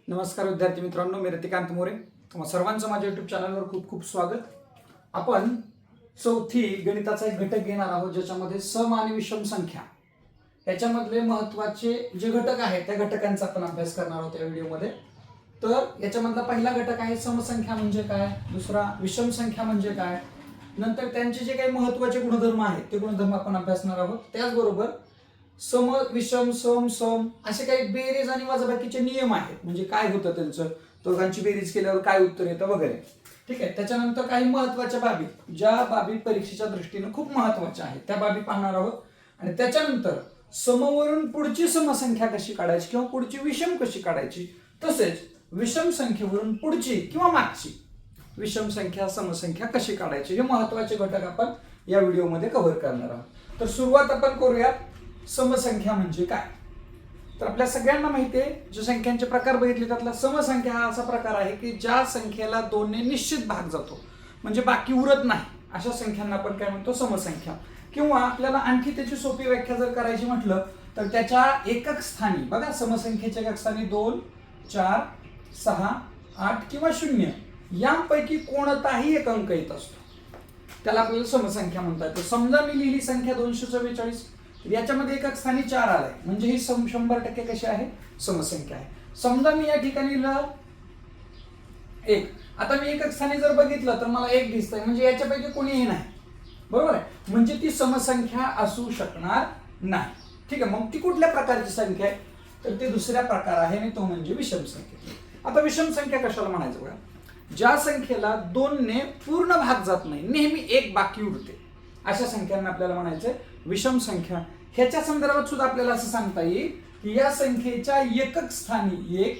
नमस्कार विद्यार्थी मित्रांनो, मी रतिकांत मोरे. तुम्हा सर्वांचं माझ्या युट्यूब चॅनलवर खूप खूप स्वागत. आपण चौथी गणिताचा एक घटक घेणार आहोत, ज्याच्यामध्ये सम आणि विषम संख्या याच्यामधले महत्त्वाचे जे घटक आहेत त्या घटकांचा आपण अभ्यास करणार आहोत या व्हिडिओमध्ये. तर याच्यामधला पहिला घटक आहे समसंख्या म्हणजे काय, दुसरा विषम संख्या म्हणजे काय, नंतर त्यांचे जे काही महत्त्वाचे गुणधर्म आहेत ते गुणधर्म आपण अभ्यासणार आहोत. त्याचबरोबर सम विषम सम सम असे काही बेरीज आणि वजाबाकीचे नियम आहेत, म्हणजे काय होतं त्यांचं, दोघांची बेरीज केल्यावर काय उत्तर येतं वगैरे. ठीक आहे. त्याच्यानंतर काही महत्त्वाच्या बाबी, ज्या बाबी परीक्षेच्या दृष्टीने खूप महत्त्वाच्या आहेत त्या बाबी पाहणार आहोत. आणि त्याच्यानंतर समवरून पुढची समसंख्या कशी काढायची किंवा पुढची विषम कशी काढायची, तसेच विषम संख्येवरून पुढची किंवा मागची विषम संख्या समसंख्या कशी काढायची, हे महत्त्वाचे घटक आपण या व्हिडिओमध्ये कव्हर करणार आहोत. तर सुरुवात आपण करूयात. समसंख्या म्हणजे काय, तर आपल्या सगळ्यांना माहिती आहे, जे संख्यांचे प्रकार बघितले त्यातला समसंख्या हा असा प्रकार आहे की ज्या संख्येला दोनने निश्चित भाग जातो, म्हणजे बाकी उरत नाही, अशा संख्यांना आपण काय म्हणतो, समसंख्या. किंवा आपल्याला आणखी त्याची सोपी व्याख्या जर करायची म्हटलं तर त्याच्या एकक स्थानी बघा, समसंख्येच्या एकक स्थानी 2, 4, 6, 8 किंवा 0 यांपैकी कोणताही एक अंक येत असतो, त्याला आपल्याला समसंख्या म्हणतात. समजा मी लिहिली संख्या 244, याच्यामध्ये एकक स्थानी 4 आलाय, म्हणजे ही 100% कशी आहे, समसंख्या आहे. समजा मी या ठिकाणी लिहिलं 1, आता मी एकक स्थानी जर बघितलं तर मला 1 दिसतंय, म्हणजे याच्यापैकी कोणीही नाही, बरोबर आहे, म्हणजे ती समसंख्या असू शकणार नाही. ठीक आहे. मग ती कुठल्या प्रकारची संख्या आहे, तर ते दुसऱ्या प्रकार आहे आणि तो म्हणजे विषम संख्या. आता विषम संख्या कशाला म्हणायचं बघा, ज्या संख्येला 2 ने पूर्ण भाग जात नाही, नेहमी एक बाकी उरते, अशा संख्यांना आपल्याला म्हणायचंय विषम संख्या. ह्याच्या संदर्भात सुद्धा आपल्याला असं सांगता येईल की या संख्येच्या एकक स्थानी 1,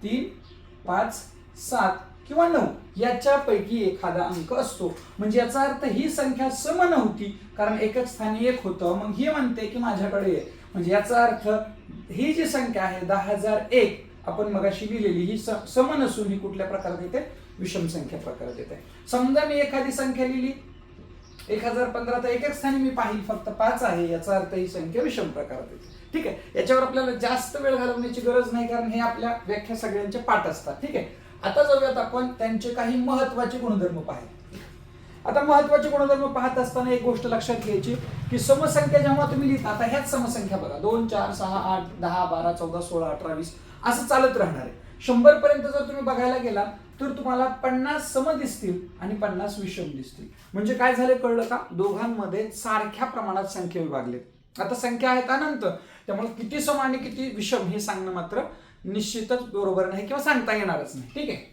3, 5, 7 किंवा 9 याच्यापैकी एखादा अंक असतो, म्हणजे याचा अर्थ ही संख्या सम नव्हती, कारण एकक स्थानी 1 होतं, मग ही म्हणते की माझ्याकडे आहे, म्हणजे याचा अर्थ ही जी संख्या आहे 10,001 आपण मगाशी लिहिलेली, ही सम नसून ही कुठल्या प्रकारात येते, विषम संख्या प्रकारात येते. समजा मी एखादी संख्या लिहिली 1015, तर एकक स्थानी मी पाहिली फक्त 5 आहे, याचा अर्थ ही संख्या विषम प्रकारात येते. ठीक आहे. याच्यावर आपल्याला जास्त वेळ घालवण्याची गरज नाही, कारण हे आपल्या व्याख्या सगळ्यांचे पाठ असतात. ठीक आहे. आता जाऊयात आपण त्यांचे काही महत्त्वाचे गुणधर्म पाहायला. आता महत्त्वाचे गुणधर्म पाहत असताना एक गोष्ट लक्षात घ्यायची की समसंख्या जेव्हा तुम्ही लिहिता, आता ह्याच समसंख्या बघा, 2, 4, 6, 8, 10, 12, 14, 16, 18, 20 असं चालत राहणार आहे. 100 पर्यंत जर तुम्ही बघायला गेला तर तुम्हाला 50 सम दिसतील आणि 50 विषम दिसतील. म्हणजे काय झालं कळलं का, दोघांमध्ये सारख्या प्रमाणात संख्या विभागले. आता संख्या आहेत अनंत, त्यामुळे किती सम आणि किती विषम हे सांगणं मात्र निश्चितच बरोबर नाही किंवा सांगता येणारच नाही. ठीक आहे.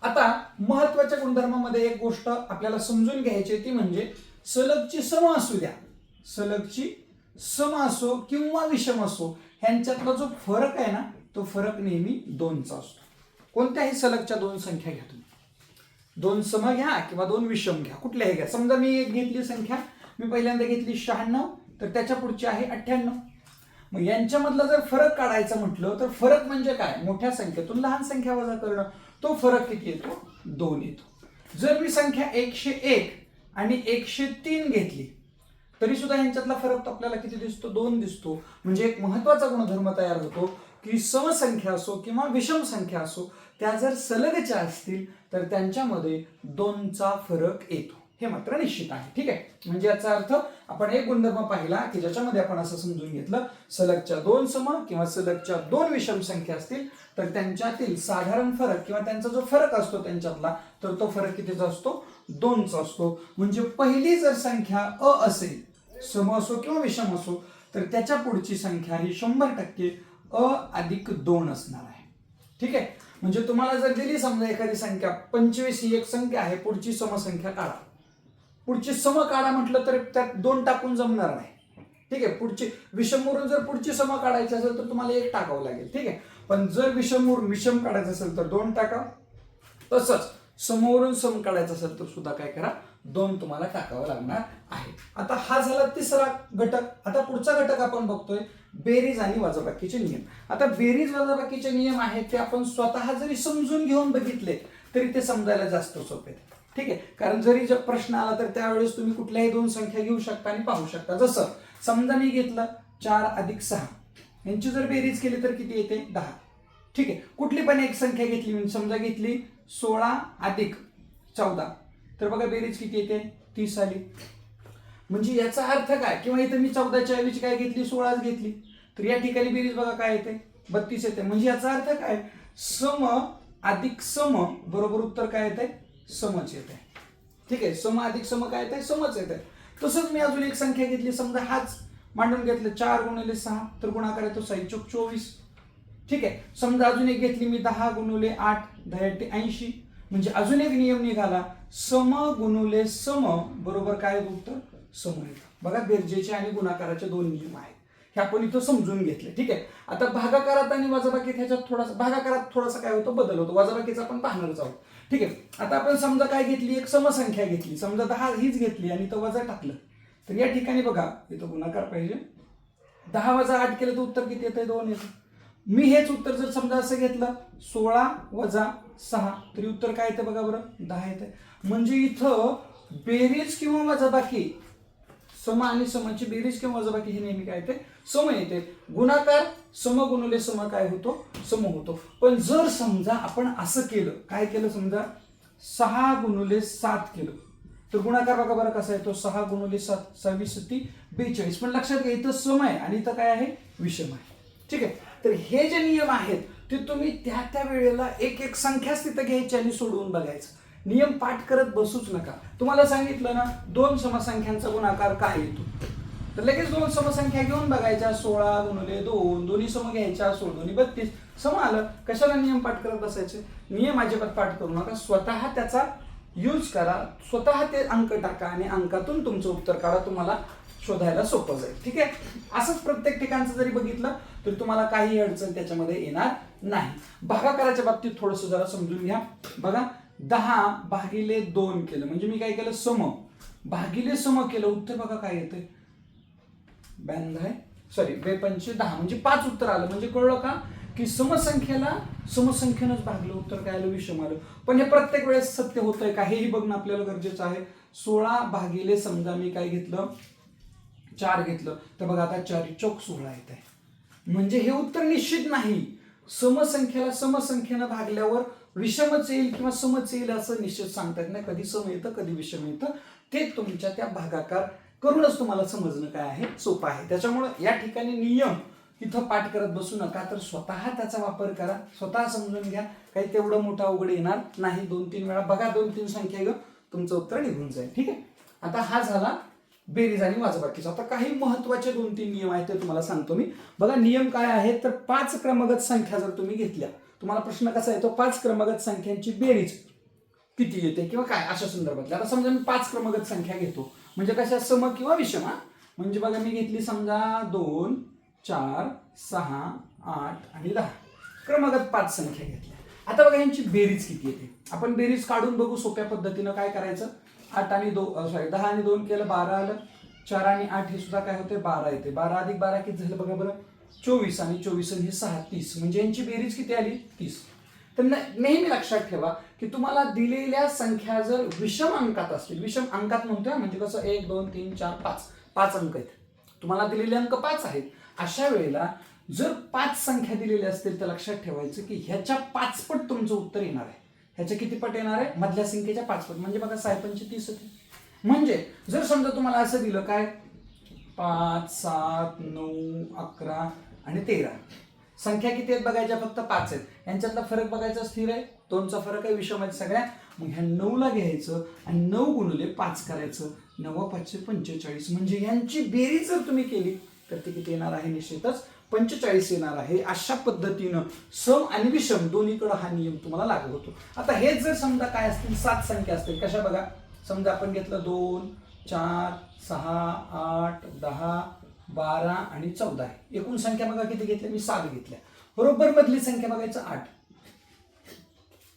आता महत्वाच्या गुणधर्मामध्ये एक गोष्ट आपल्याला समजून घ्यायची, ती म्हणजे सलगची सम असू द्या, सलगची सम असो किंवा विषम असो, ह्यांच्यातला जो फरक आहे ना, तो फरक नेहमी 2चा असतो. कोणत्याही सलगच्या 2 संख्या घ्या तुम्ही, 2 सम घ्या किंवा 2 विषम घ्या, कुठल्याही घ्या. समजा मी एक घेतली संख्या, मी पहिल्यांदा घेतली 96, तर त्याच्या पुढची आहे 98. मग यांच्यामधला जर फरक काढायचा म्हटलं तर फरक म्हणजे काय, मोठ्या संख्येतून लहान संख्या वजा करणं, तो फरक किती येतो, 2 येतो. जर मी संख्या 101 आणि 103 घेतली तरी सुद्धा यांच्यातला फरक आपल्याला किती दिसतो, 2 दिसतो. म्हणजे एक महत्वाचा गुणधर्म तयार होतो की समसंख्या असो किंवा विषम संख्या असो, त्या जर सलगच्या असतील तर त्यांच्यामध्ये 2चा फरक येतो, हे मात्र निश्चित आहे. ठीक आहे. म्हणजे याचा अर्थ आपण एक गुणधर्म पाहिला की ज्याच्यामध्ये आपण असं समजून घेतलं, सलगच्या 2 सम किंवा सलगच्या 2 विषम संख्या असतील तर त्यांच्यातील साधारण फरक किंवा त्यांचा जो फरक असतो त्यांच्यातला, तर तो फरक कितीचा असतो, 2चा असतो. म्हणजे पहिली जर संख्या अ असेल, सम असो किंवा विषम असो, तर त्याच्या पुढची संख्या ही 100% अ अधिक 2 असणार आहे. ठीक आहे. म्हणजे तुम्हाला जर दिली समजा एखादी संख्या 25 ही एक संख्या आहे, पुढची समसंख्या काढा, पुढची सम काढा म्हटलं तर त्यात 2 टाकून जमणार नाही. ठीक आहे. पुढची विषमवरून जर पुढची सम काढायची असेल तर तुम्हाला 1 टाकावं लागेल. ठीक आहे. पण जर विषमवरून विषम काढायचं असेल तर 2 टाका, तसंच समवरून सम काढायचं असेल तर सुद्धा काय करा, 2 तुम्हाला टाकावं लागणार आहे. आता हा झाला तिसरा घटक. आता पुढचा घटक आपण बघतोय बेरीज आणि वजाबाकीचे नियम. आता बेरीज वजाबाकीचे नियम आहेत ते आपण स्वतः जरी समजून घेऊन बघितले तरी ते समजायला जास्त सोपे आहेत. ठीक आहे. कारण जरी जर प्रश्न आला तर त्यावेळेस तुम्ही कुठल्याही 2 संख्या घेऊ शकता आणि पाहू शकता. जसं समजा मी घेतलं 4 अधिक 6, यांची जर बेरीज केली तर किती येते, 10. ठीक आहे, कुठली पण एक संख्या घेतली, म्हणजे समजा घेतली 16 अधिक 14, तर बघा बेरीज किती येते, 30 आली. म्हणजे याचा अर्थ काय, किंवा इथं मी 14च्या ऐवजी काय घेतली, 16 घेतली, तर या ठिकाणी बेरीज बघा काय येते, 32 येते. म्हणजे याचा अर्थ काय, सम अधिक सम बरोबर उत्तर काय येते, समच येते. ठीक आहे, सम अधिक सम काय येते, समच येते. तसंच मी अजून एक संख्या घेतली, समजा हाच मांडून घेतलं 4 गुणिले 6, तर गुणाकार येतो 6 चोक 24. ठीक आहे, समजा अजून एक घेतली मी 10 गुणिले 8, 10 80. म्हणजे अजून एक नियम निघाला, सम गुणिले सम बरोबर काय येतं उत्तर, सम येतं. बघा बेरजेचे आणि गुणाकाराचे दोन नियम आहेत, हे आपण इथं समजून घेतले. ठीक आहे, आता भागाकारात आणि वजाबाकीत ह्याच्यात थोडासा, भागाकारात थोडासा काय होतो, बदल होतो, वजाबाकीचा आपण पाहणारच आहोत. ठीक आहे, आता आपण समजा काय घेतली, एक समसंख्या घेतली, समजा 10 हीच घेतली आणि इथं वजा टाकलं, तर या ठिकाणी बघा इथं गुणाकार पाहिजे, 10 वजा 8 केलं तर उत्तर किती येतं, 2 येतं. मी हेच उत्तर जर समजा असं घेतलं 16 वजा 6, तरी उत्तर काय येतं बघा बरं, 10 येतं. म्हणजे इथं बेरीज किंवा वजाबाकी, सम आणि समची बेरीज किंवा वजाबाकी हे नेहमी काय येते, सम येते. गुणाकार सम गुणिले सम काय होतो, सम होतो. पण जर समजा आपण असं केलं, काय केलं, समजा 6 गुणिले 7 केलं, तर गुणाकार बघा बरं कसा येतो, 6 गुणिले 7, 26 × 42. पण लक्षात घ्या इथं सम आहे आणि इथं काय आहे, विषम आहे. ठीक आहे, तर हे जे नियम आहेत ते तुम्ही त्या त्या वेळेला एक एक संख्याच तिथं घ्यायची आणि सोडवून बघायचं. नियम पाठ करत बसूच नका. तुम्हाला सांगितलं ना 2 समसंख्यांचा गुणाकार काय येतो, तर लगेच 2 समसंख्या घेऊन बघायच्या, 16 गुणिले 2, दोन्ही सम घ्यायच्या, 16 दोन्ही 32, सम आलं. कशाला नियम पाठ करत बसायचे, नियम अजिबात पाठ करू नका, स्वतः त्याचा यूज करा, स्वतः ते अंक टाका आणि अंकातून तुमचं उत्तर काढा, तुम्हाला शोधायला सोपं जाईल. ठीक आहे, असंच प्रत्येक ठिकाणचं जरी बघितलं तरी तुम्हाला काही अडचण त्याच्यामध्ये येणार नाही. भागाकाराच्या बाबतीत थोडंसं जरा समजून घ्या. बघा 10 भागिले 2 केलं, म्हणजे मी काय केलं, सम भागिले सम केलं, उत्तर बघा काय येतं, 52 म्हणजे 5 उत्तर आलं. म्हणजे कळलं का, की समसंख्येला समसंख्येनंच भागलं, उत्तर काय आलं, विषम आलं. पण हे प्रत्येक वेळेस सत्य होतंय का, हेही बघणं आपल्याला गरजेचं आहे. 16 भागिले समजा मी काय घेतलं, 4 घेतलं, तर बघा आता 4 चौक 16 येत आहे. म्हणजे हे उत्तर निश्चित नाही, समसंख्येला समसंख्येनं भागल्यावर विषमच येईल किंवा समच येईल असं निश्चित सांगता येत नाही. कधी सम येतं, कधी विषम येतं, ते तुमच्या त्या भागाकार करूनच तुम्हाला समजणं काय आहे, सोपं आहे. त्याच्यामुळे या ठिकाणी नियम इथं पाठ करत बसू नका, तर स्वतः त्याचा वापर करा, स्वतः समजून घ्या. काही तेवढं मोठं अवघड येणार नाही. 2-3 वेळा बघा, 2-3 संख्या घेऊन तुमचं उत्तर निघून जाईल. ठीक आहे, आता हा झाला बेरीज आणि वजाबाकीचा. आता काही महत्वाचे 2-3 नियम आहेत ते तुम्हाला सांगतो मी. बघा नियम काय आहे, तर 5 क्रमागत संख्या जर तुम्ही घेतल्या, तुम्हाला प्रश्न कसा येतो, 5 क्रमागत संख्यांची बेरीज किती येते किंवा काय अशा संदर्भातल्या. आता समजा मी 5 क्रमागत संख्या घेतो, म्हणजे कशा, सम किंवा विषम. म्हणजे बघा मी घेतली समजा 2, 4, 6, 8 आणि 10 क्रमागत 5 संख्या घेतल्या. आता बघा यांची बेरीज किती येते, आपण बेरीज काढून बघू सोप्या पद्धतीनं. काय करायचं, 10 आणि 2 केलं, 12 आलं, 4 आणि 8 हे सुद्धा काय होते, 12 येते. 12 अधिक 12 किती झालं बघा बरं, 24 आणि 24 हे 6, 30. म्हणजे यांची बेरीज किती आली, 30. तर नेहमी लक्षात ठेवा की तुम्हाला दिलेल्या संख्या जर विषम अंकात असतील, विषम अंकात म्हणतोय म्हणजे कसं, 1 2 3 4 5, 5 अंक आहेत, तुम्हाला दिलेले अंक 5 आहेत. अशा वेळेला जर 5 संख्या दिलेल्या असतील तर लक्षात ठेवायचं की ह्याच्या 5 पट तुमचं उत्तर येणार आहे. ह्याच्या किती पट येणार आहे, मधल्या संख्येच्या 5 पट. म्हणजे बघा 6 पंचे 30 होते. म्हणजे जर समजा तुम्हाला असं दिलं काय, 5 7 9 11 आणि 13 संख्या किती आहेत बघायच्या, फक्त 5 आहेत. यांच्यातला फरक बघायचा, स्थिर आहे, 2चा फरक आहे, विषम आहेत सगळ्या. मग ह्या 9ला घ्यायचं आणि 9 गुणिले 5 करायचं, 9 5 45. म्हणजे यांची बेरीज जर तुम्ही केली तर ती किती येणार आहे, निश्चितच 45 येणार आहे. अशा पद्धतीनं सम आणि विषम दोन्हीकडे हा नियम तुम्हाला लागू होतो. आता हेच जर समजा काय असतील, 7 संख्या असतील, कशा बघा, समजा आपण घेतलं 2 4 6 8 10 12 आणि 14 आहे. एकूण संख्या बघा किती घेतल्या, मी 7 घेतल्या. बरोबर मधली संख्या बघायचं 8.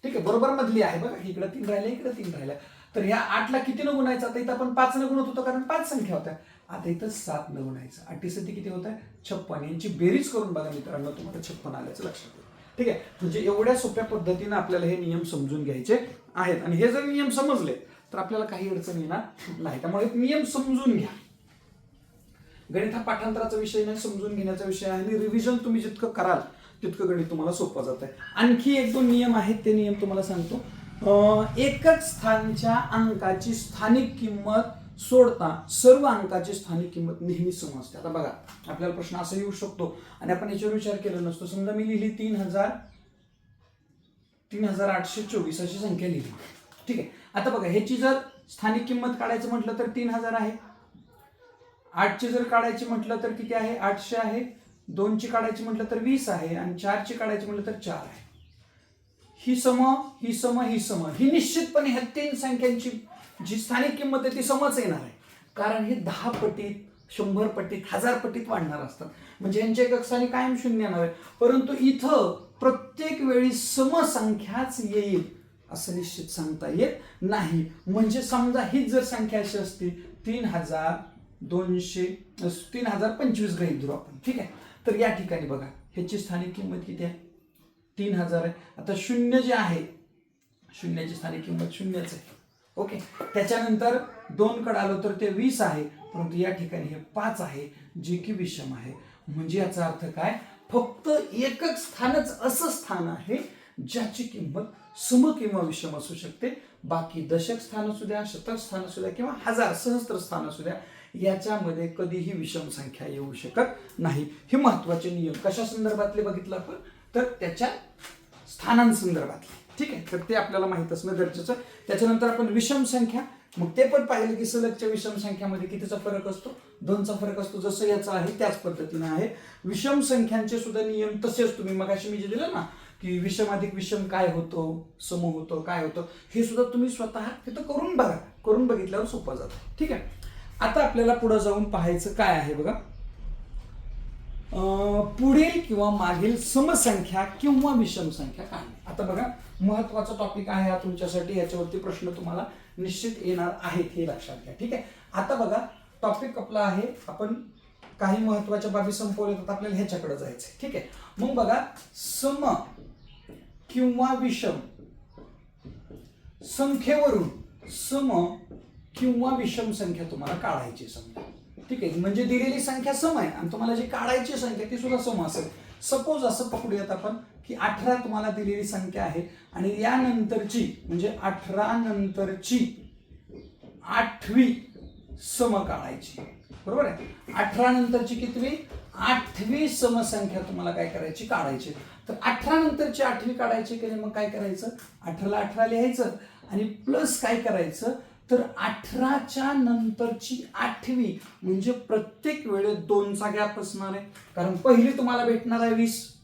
ठीक आहे, बरोबर मधली आहे बघा, इकडे 3 राहिल्या, इकडे 3 राहिल्या. तर ह्या 8ला किती न गुणायचं, आता इथं आपण 5 न गुणत होतो कारण 5 संख्या होत्या. आता इथं 7 न गुणायचं, 8 साठी किती होत आहे, 56. यांची बेरीज करून बघा मित्रांनो, तुम्हाला 56 आल्याचं लक्षात येईल. ठीक आहे, म्हणजे एवढ्या सोप्या पद्धतीने आपल्याला हे नियम समजून घ्यायचे आहेत. आणि हे जर नियम समजले तर आपल्याला काही अडचण येणार नाही. त्यामुळे नियम समजून घ्या. गणित हा पाठांतराचा विषय नाही, समजून घेण्याचा विषय आहे. आणि रिव्हिजन तुम्ही जितकं कराल तितकं गणित तुम्हाला सोपं जात आहे. आणखी 1-2 नियम आहेत, ते नियम तुम्हाला सांगतो. एकच स्थानच्या अंकाची स्थानिक किंमत सोडता सर्व अंकाची स्थानिक किंमत नेहमी सम असते. आता बघा, आपल्याला प्रश्न असा येऊ शकतो आणि आपण याच्यावर विचार केला नसतो. समजा मी लिहिली 3824 अशी संख्या लिहिली, ठीक आहे. आता बघा, ह्याची जर स्थानिक किंमत काढायचं म्हटलं तर 3000 आहे. 8ची जर काढायची म्हटलं तर किती आहे? 800 आहे. 2ची काढायची म्हटलं तर 20 आहे आणि 4ची काढायची म्हटलं तर 4 आहे. ही सम, ही सम, ही सम, ही निश्चितपणे ह्या 3 संख्यांची जी स्थानिक किंमत आहे ती समच येणार आहे. कारण हे 10 पटीत, 100 पटीत, 1000 पटीत वाढणार असतात. म्हणजे यांच्या एकक स्थानी कायम 0 येणार आहे. परंतु इथं प्रत्येक वेळी समसंख्याच येईल असं निश्चित सांगता येत नाही. म्हणजे समजा ही जर संख्या अशी असती 3025 गृहीत धरू आपण, ठीक आहे. तर या ठिकाणी बघा, ह्याची स्थानिक किंमत किती आहे? 3000 आहे. आता 0 जे आहे, शून्याची स्थानिक किंमत 0च आहे. ओके. त्याच्यानंतर 2 कडे आलो तर ते 20 आहे. परंतु या ठिकाणी हे 5 आहे, जे की विषम आहे. म्हणजे याचा अर्थ काय? फक्त एकच स्थानच असं स्थान आहे ज्याची किंमत सम किंवा विषम असू शकते. बाकी दशक स्थान असू द्या, शतक स्थान असू द्या किंवा हजार सहस्त्र स्थान असू द्या, याच्यामध्ये कधीही विषम संख्या येऊ शकत नाही. हे महत्वाचे नियम कशा संदर्भातले बघितलं आपण तर त्याच्या स्थानांसंदर्भातले, ठीक आहे. तर ते आपल्याला माहित असणं गरजेचं. त्याच्यानंतर आपण विषम संख्या, मग ते पण पाहिलं की सलगच्या विषम संख्यामध्ये कितीचा फरक असतो? 2चा फरक असतो. जसं याचा आहे त्याच पद्धतीने आहे. विषम संख्यांचे सुद्धा नियम तसेच तुम्ही मगाशी मी जे दिलं ना की विषम अधिक विषम काय होतो, सम होतो, काय होतं, हे सुद्धा तुम्ही स्वतः तिथं करून बघा. करून बघितल्यावर सोपं जातं, ठीक आहे. आता आपल्याला पुढे जाऊन पाहायचं काय आहे बघा, पुढील किंवा मागील समसंख्या किंवा विषम संख्या काढणे. आता बघा, महत्वाचा टॉपिक आहे हा तुमच्यासाठी. याच्यावरती प्रश्न तुम्हाला निश्चित येणार आहेत, हे लक्षात घ्या, ठीक आहे. आता बघा, टॉपिक आपला आहे, आपण काही महत्वाच्या बाबी संपवल्या तर आपल्याला ह्याच्याकडे जायचंय, ठीक आहे. मग बघा, सम किंवा विषम संख्येवरून सम किंवा विषम संख्या तुम्हाला काढायची समजा, ठीक आहे. म्हणजे दिलेली संख्या सम आहे आणि तुम्हाला जी काढायची संख्या ती सुद्धा सम असेल. सपोज असं पकडूयात आपण की 18 तुम्हाला दिलेली संख्या आहे आणि यानंतरची म्हणजे 18 नंतरची 8वी सम काढायची, बरोबर आहे. 18 नंतरची कितवी? 8वी समसंख्या तुम्हाला काय करायची? काढायची. तर 18 नंतरची 8वी काढायची की नाही, मग काय करायचं? 18ला 18 लिहायचं आणि प्लस काय करायचं तर 18च्या नंतरची 8वी म्हणजे प्रत्येक वेळेत 2चा गॅप असणार आहे. कारण पहिली तुम्हाला भेटणार आहे 20,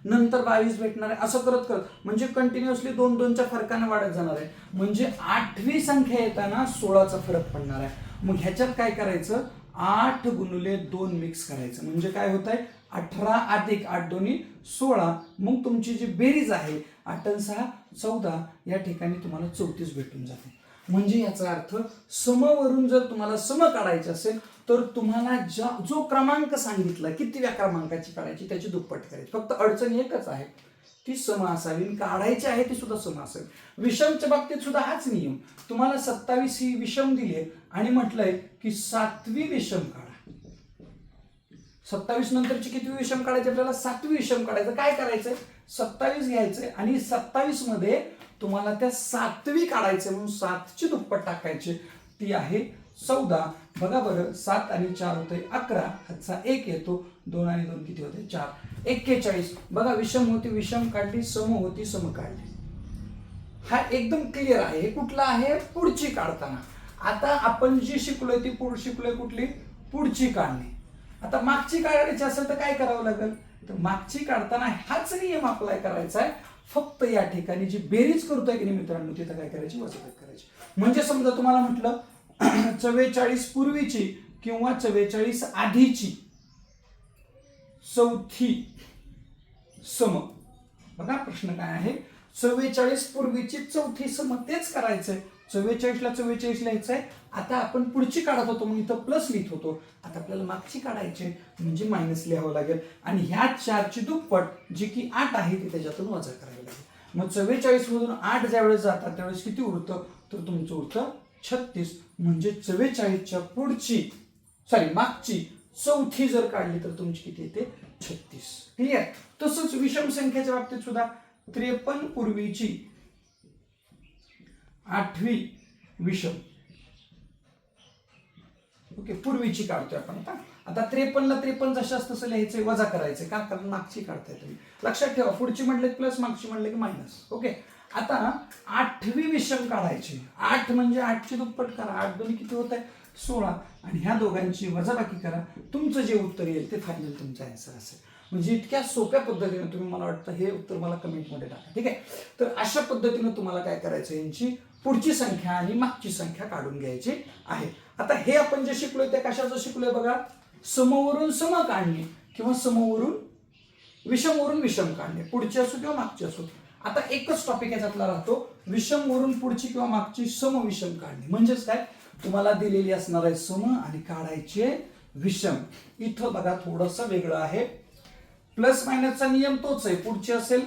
नंतर 22 भेटणार आहे, असं करत करत म्हणजे कंटिन्युअसली 2-2च्या फरकाने वाढत जाणार आहे. म्हणजे 8वी संख्या येताना 16चा फरक पडणार आहे. मग ह्याच्यात काय करायचं? 8 गुणिले 2 मिक्स करायचं. म्हणजे काय होत आहे? 18 अधिक 8 दोन्ही 16. मग तुमची जी बेरीज आहे 8 आणि 6 14, या ठिकाणी तुम्हाला 34 भेटून जाते. म्हणजे याचा अर्थ समवरून जर तुम्हाला सम काढायचे असेल तर तुम्हाला जो क्रमांक सांगितला कितव्या क्रमांकाची काढायची त्याची दुप्पट करायची. फक्त अडचण एकच आहे, ती सम असावी. काढायची आहे ती सुद्धा सम असेल. विषमच्या बाबतीत सुद्धा हाच नियम. तुम्हाला 27 ही विषम दिली आणि म्हटलंय की 7वी विषम काढा. 27 नंतरची कितवी विषम काढायची? आपल्याला 7वी विषम काढायचं. काय करायचंय? 27 घ्यायचंय आणि 27 मध्ये तुम्हाला त्या 7वी काढायचं म्हणून 7ची दुप्पट टाकायची, ती आहे 14. बघा बरं, 7 आणि 4 होते 11, हातचा 1 येतो, 2 आणि 2 किती होते? 4, 41. बघा, विषम होती विषम काढली, सम होती सम काढली. हा एकदम क्लिअर आहे. हे कुठला आहे? पुढची काढताना. आता आपण जी शिकलोय ती शिकलोय कुठली? पुढची काढणे. आता मागची काढायची असेल तर काय करावं लागेल? तर मागची काढताना हाच नियम अप्लाय करायचा आहे. फक्त या ठिकाणी जी बेरीज करतोय की नाही मित्रांनो, तिथं काय करायची? वजाबाकी करायची. म्हणजे समजा तुम्हाला म्हटलं 44 पूर्वीची किंवा 44 आधीची चौथी सम. बघा प्रश्न काय आहे? 44 पूर्वीची चौथी सम, तेच करायचंय. 44ला 44 लिहायचंय. आता आपण पुढची काढत होतो मग इथं प्लस लिहित होतो. आता आपल्याला मागची काढायची म्हणजे मायनस लिहावं लागेल आणि ह्या 4ची दुप्पट जी की 8 आहे ती त्याच्यातून वजा करावी लागेल. मग 44 मधून 8 ज्यावेळेस जातात त्यावेळेस किती उरतं? तर तुमचं उरतं 36. म्हणजे 44च्या पुढची मागची चौथी जर काढली तर तुमची किती येते 36. क्लिअर. तसंच विषम संख्येच्या बाबतीत सुद्धा 53 पूर्वीची 8वी विषम. ओके, पूर्वीची काढतोय आपण आता 53ला 53 जशाच तसं लिहायचंय, वजा करायचंय का, कारण मागची काढताय तुम्ही. लक्षात ठेवा, पुढची म्हणले प्लस, मागची म्हणले की मायनस. ओके, आता 8वी विषम काढायची. 8 म्हणजे 8ची दुप्पट करा, 8 दोन्ही किती होत आहे 16, आणि ह्या दोघांची वजाबाकी करा. तुमचं जे उत्तर येईल ते फायनल तुमचा आन्सर असेल. म्हणजे इतक्या सोप्या पद्धतीने तुम्ही, मला वाटतं हे उत्तर मला कमेंटमध्ये टाका. ठीक आहे. तर अशा पद्धतीने तुम्हाला काय करायचं, यांची पुढची संख्या आणि मागची संख्या काढून घ्यायची आहे. आता हे आपण जे शिकलोय ते कशाचं शिकलोय बघा, समवरून सम काढणे किंवा समवरून विषमवरून विषम काढणे, पुढची असो किंवा मागची असो. आता एकच टॉपिक याच्यातला राहतो, विषम वरून पुढची किंवा मागची सम विषम काढणे. म्हणजेच काय, तुम्हाला दिलेली असणार आहे सम आणि काढायचे विषम. इथं बघा थोडंसं वेगळं आहे. प्लस मायनसचा नियम तोच आहे. पुढची असेल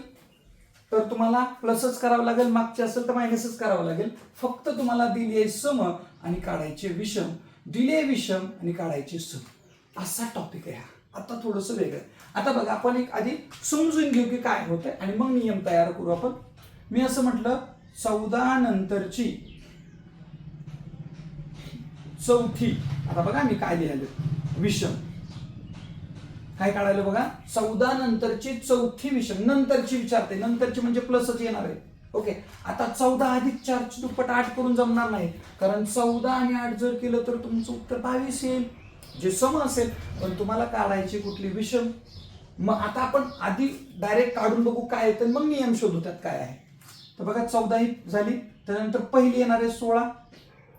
तर तुम्हाला प्लसच करावं लागेल, मागची असेल तर मायनसच करावं लागेल. फक्त तुम्हाला दिली आहे सम आणि काढायचे विषम, दिले विषम आणि काढायचे सम, असा टॉपिक आहे हा. आता थोडंसं वेगळं. आता बघा, आपण एक आधी समजून घेऊ की काय होतंय आणि मग नियम तयार करू आपण. मी असं म्हटलं 14 नंतरची चौथी. आता बघा मी काय लिहिलं, विषम. काय काढायला बघा, 14 नंतरची चौथी विषम. नंतरची विचारते, नंतरची म्हणजे प्लसच येणार आहे. ओके, आता 14 अधिक 4ची दुप्पट 8 करून जमणार नाही, कारण 14 आणि 8 जर केलं तर तुमचं उत्तर 22 येईल, जे सम असेल. पण तुम्हाला काढायची कुठली, विषम. मग आता आपण आधी डायरेक्ट काढून बघू काय येतं, मग नियम शोधू त्यात काय आहे. तर बघा 14 ही झाली, त्यानंतर पहिली येणार आहे 16.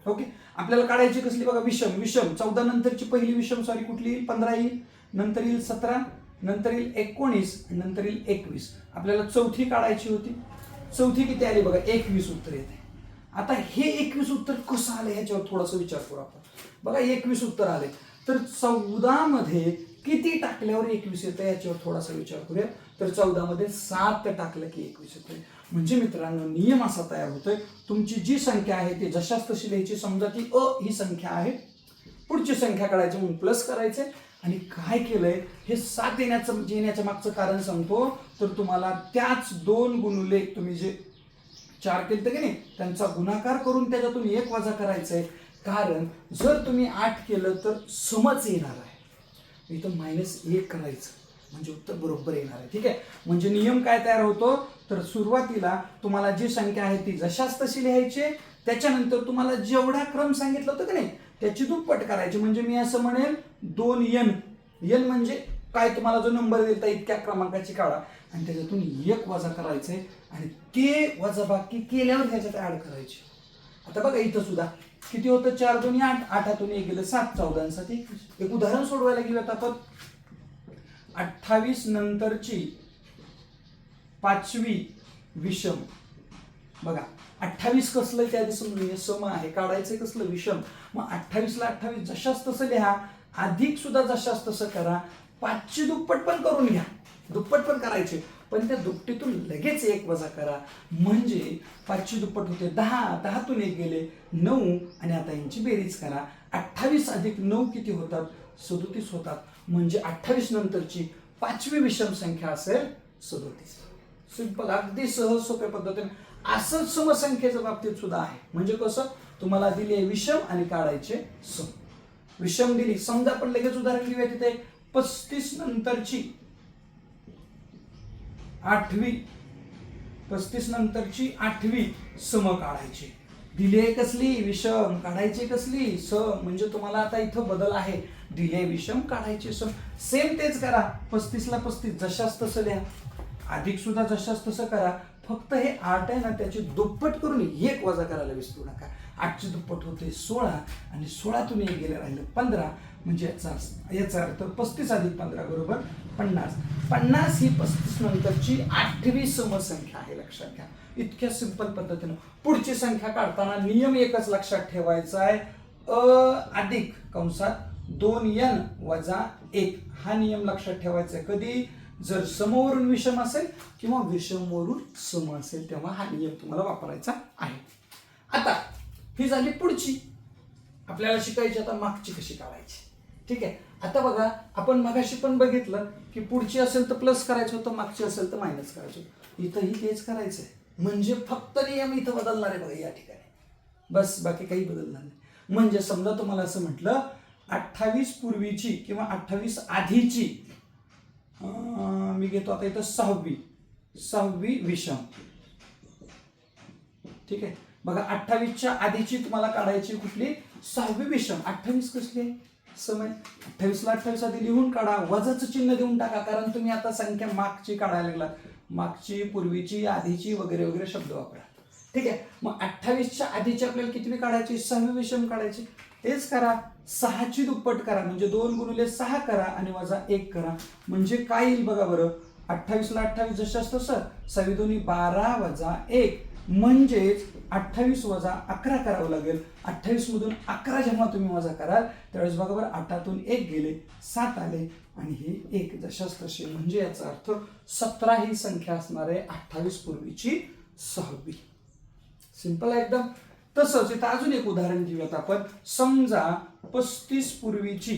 ओके, आपल्याला काढायची कसली बघा, विषम. विषम 14 नंतरची पहिली विषम सॉरी कुठली येईल, 15 येईल, नंतर येईल 17, नंतर येईल 19, नंतर येईल 21. आपल्याला चौथी काढायची होती. चौथी किती आली बघा, 21 उत्तर येते. आता हे 21 उत्तर कसं आलं ह्याच्यावर थोडासा विचार करू आपण. बघा 21 उत्तर आले, तर 14 मध्ये किती टाकल्यावर 21 येतं याच्यावर थोडासा विचार करूया. तर 14 मध्ये 7 टाकलं की 21 येते. म्हणजे मित्रांनो नियम असा तयार होतोय, तुमची जी संख्या आहे ती जशाच तशी लिहायची. समजा ती ही संख्या आहे, पुढची संख्या काढायची म्हणून प्लस करायचे. आणि काय केलंय, हे 7 येण्याचं मागचं कारण सांगतो. तर तुम्हाला त्याच 2 गुणुले तुम्ही जे 4 केलं की नाही, त्यांचा गुणाकार करून त्याच्यातून 1 वजा करायचंय. कारण जर तुम्ही 8 केलं तर समच येणार आहे, इथं -1 करायचं म्हणजे उत्तर बरोबर येणार आहे. ठीक आहे. म्हणजे नियम काय तयार होतो, तर सुरुवातीला तुम्हाला जी संख्या आहे ती जशाच तशी लिहायची. त्याच्यानंतर तुम्हाला जेवढा क्रम सांगितलं होतं की नाही त्याची दुप्पट करायची. म्हणजे मी असं म्हणेल 2n. n म्हणजे काय, तुम्हाला जो नंबर देता इतक्या क्रमांकाची काढा आणि त्याच्यातून 1 वजा करायचंय आणि ते वजाबाकी केल्यावर त्याच्यात ऍड करायची. आता बघा इथं सुद्धा किती होतं, 4 2 8, 8 1 गेलं 7, 14 7 21. एक उदाहरण सोडवायला घेऊयात आपण. 28 नंतरची 5वी विषम. बघा 28 कसलं त्या आधी समजून, सम आहे, काढायचं कसलं, विषम. मग 28ला 28 जशाच तसं लिहा, अधिक सुद्धा जशाच तसं करा, 5ची दुप्पट पण करून घ्या, दुप्पट पण करायचे. पण त्या दुपटीतून लगेच 1 वजा करा, म्हणजे 5ची दुप्पट होते 10, 10तून 1 गेले 9, आणि आता यांची बेरीज करा. 28 अधिक 9 किती होतात, 37 होतात. म्हणजे 28 नंतरची 5वी विषम संख्या असेल 37. सिंपल, अगदी सहज सोप्या पद्धतीने. असंच समसंख्येच्या बाबतीत सुद्धा आहे. म्हणजे कसं, तुम्हाला दिली विषम आणि काढायचे सम. विषम दिली, समजा आपण लगेच उदाहरण घेऊया. तिथे 35 नंतरची 8वी, 35 नंतरची 8वी सम काढायची. दिले कसली, विषम, काढायचे कसली, सम. म्हणजे तुम्हाला आता इथं बदल आहे, दिले विषम काढायचे सम. सेम तेच करा, 35ला 35 जशाच तसं लिहा, अधिक सुद्धा जशाच तसं करा. फक्त हे 8 आहे ना, त्याची दुप्पट करून 1 वजा करायला विसरू नका. 8ची दुप्पट होते 16 आणि 16तून 1 गेले राहिलं 15. म्हणजे याचा अर्थ 35 अधिक 15 बरोबर 50. 50 ही 35 नंतरची 8वी समसंख्या आहे, लक्षात घ्या. इतक्या सिंपल पद्धतीनं पुढची संख्या काढताना नियम एकच लक्षात ठेवायचा आहे, अधिक कंसात 2n वजा 1 हा नियम लक्षात ठेवायचा आहे. कधी, जर समवरून विषम असेल किंवा विषमवरून सम असेल तेव्हा हा नियम तुम्हाला वापरायचा आहे. आता ही झाली पुढची. आपल्याला शिकायची आता मागची कशी काढायची. ठीक आहे. आता बघा, आपण मगाशी पण बघितलं की पुढची असेल तर प्लस करायचं होतं, मागची असेल तर मायनस करायचं होतं. इथंही तेच करायचंय, म्हणजे फक्त नियम इथं बदलणार आहे बघा या ठिकाणी, बस बाकी काही बदलणार नाही. म्हणजे समजा तुम्हाला असं म्हटलं 28 पूर्वीची किंवा 28 आधीची, मी घेतो आता इथं 6वी विषम. ठीक आहे, बघा 28च्या आधीची तुम्हाला काढायची कुठली, 6वी विषम. 28 कसली आहे, समय. 28ला 28 आधी लिहून काढा, वजाचं चिन्ह देऊन टाका, कारण तुम्ही आता संख्या मागची काढायला लागलात. मागची, पूर्वीची, आधीची वगैरे वगैरे शब्द वापरा. ठीक आहे, मग 28च्या आधीची आपल्याला कितवी काढायची, 6वी विषम काढायची. तेच करा, 6ची दुप्पट करा, म्हणजे 2 गुणिले 6 करा आणि वजा 1 करा. म्हणजे काय येईल बघा बरं, 28ला 28 जशाच तसं, 6 दोन्ही 12 वजा 1, म्हणजेच 28 वजा 11 करावं लागेल. 28 मधून 11 जेव्हा तुम्ही वजा कराल त्यावेळेस बघा बरं, 8तून 1 गेले, 7 आले आणि हे 1 जशाच तसे. म्हणजे याचा अर्थ 17 ही संख्या असणार आहे 28 पूर्वीची 6वी. सिंपल आहे एकदम. तसंच इथं अजून एक उदाहरण घेऊयात आपण. समजा 35 पूर्वीची,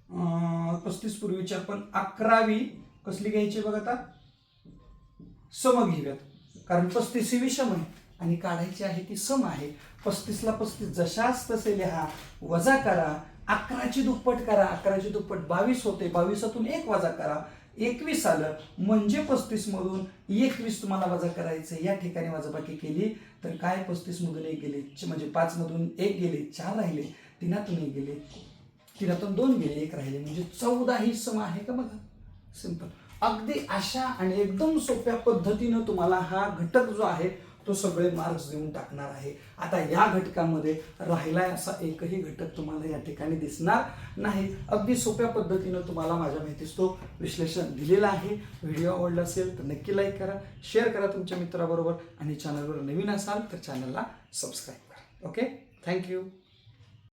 35 पूर्वीची आपण 11वी कसली घ्यायची बघा आता, सम घेऊयात, कारण 35 ही विषम आहे आणि काढायची आहे ती सम आहे. 35ला 35 जशाच तसे लिहा, वजा करा, 11ची दुप्पट करा, 11ची दुप्पट 22 होते, 22तून 1 वजा करा, 21 आलं. म्हणजे 35 मधून 21 तुम्हाला वजा करायचं. या ठिकाणी वजाबाकी केली तर काय, 35 मधून 1 गेले, म्हणजे 5 मधून 1 गेले, 4 राहिले, 3तून 1 गेले, 3तून 2 गेले, 1 राहिले, म्हणजे 14 ही सम आहे का बघा. सिंपल. अगदी अशा आणि एकदम सोप्या पद्धतीनं तुम्हाला हा घटक जो आहे तो सगळे मार्क्स देऊन टाकणार आहे. आता या घटकामध्ये राहिलाय असा एकही घटक तुम्हाला या ठिकाणी दिसणार नाही. अगदी सोप्या पद्धतीनं तुम्हाला माझ्या माहितीस तो विश्लेषण दिलेला आहे. व्हिडिओ आवडला असेल तर नक्की लाईक करा, शेअर करा तुमच्या मित्राबरोबर आणि चॅनलवर नवीन असाल तर चॅनलला सबस्क्राईब करा. Okay, thank you.